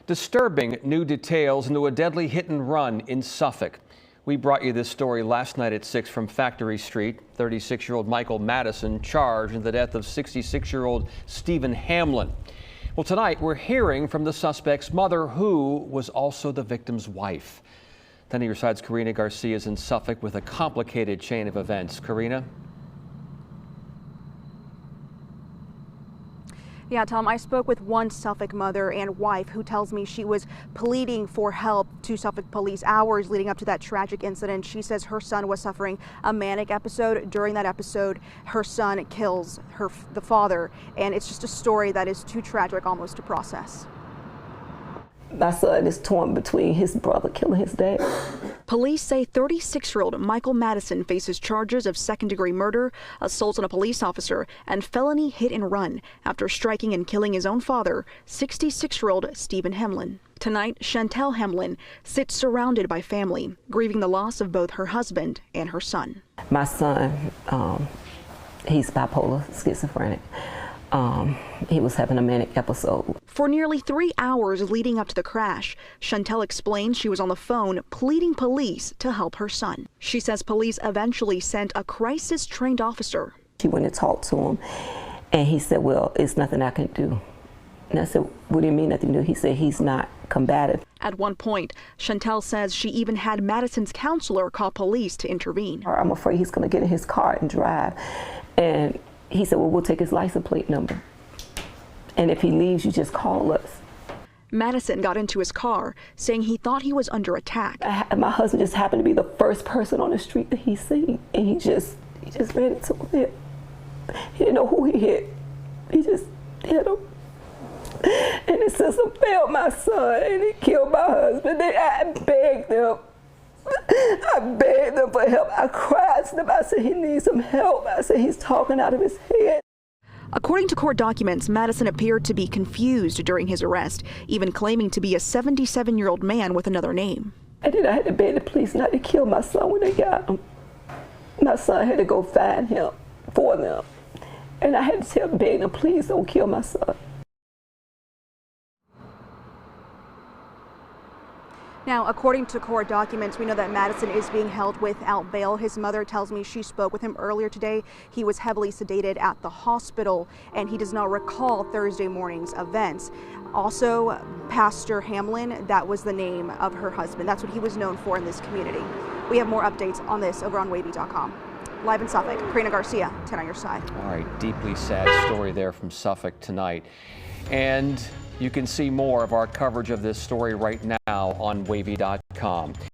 Disturbing new details into a deadly hit and run in Suffolk. We brought you this story last night at 6 from Factory Street. 36-year-old Michael Madison charged in the death of 66-year-old Steaven Hamlin. Well, tonight we're hearing from the suspect's mother, who was also the victim's wife. 10 on your side's Karina Garcia is in Suffolk with a complicated chain of events. Karina? Yeah, Tom, I spoke with one Suffolk mother and wife who tells me she was pleading for help to Suffolk police hours leading up to that tragic incident. She says her son was suffering a manic episode. During that episode, her son kills the father, and it's just a story that is too tragic almost to process. My son is torn between his brother killing his dad. Police say 36-year-old Michael Madison faces charges of second-degree murder, assault on a police officer, and felony hit and run after striking and killing his own father, 66-year-old Steaven Hamlin. Tonight, Steaven Hamlin sits surrounded by family, grieving the loss of both her husband and her son. My son, he's bipolar, schizophrenic. He was having a manic episode. For nearly 3 hours leading up to the crash, Steaven explains she was on the phone pleading police to help her son. She says police eventually sent a crisis-trained officer. She went and talked to him, and he said, well, it's nothing I can do. And I said, what do you mean nothing to do? He said he's not combative. At one point, Steaven says she even had Madison's counselor call police to intervene. I'm afraid he's going to get in his car and drive. And he said, well, we'll take his license plate number. And if he leaves, you just call us. Madison got into his car, saying he thought he was under attack. My husband just happened to be the first person on the street that he seen, and he just ran into him. He didn't know who he hit. He just hit him. And the system failed my son, and he killed my husband. I begged them. I begged them for help. I cried to them. I said, he needs some help. I said, he's talking out of his head. According to court documents, Madison appeared to be confused during his arrest, even claiming to be a 77-year-old man with another name. And then I had to beg the police not to kill my son when they got him. My son had to go find him for them. And I had to beg them, please don't kill my son. Now, according to court documents, we know that Madison is being held without bail. His mother tells me she spoke with him earlier today. He was heavily sedated at the hospital, and he does not recall Thursday morning's events. Also, Pastor Hamlin, that was the name of her husband. That's what he was known for in this community. We have more updates on this over on wavy.com. Live in Suffolk, Karina Garcia, 10 on your side. All right, deeply sad story there from Suffolk tonight. And you can see more of our coverage of this story right now on wavy.com.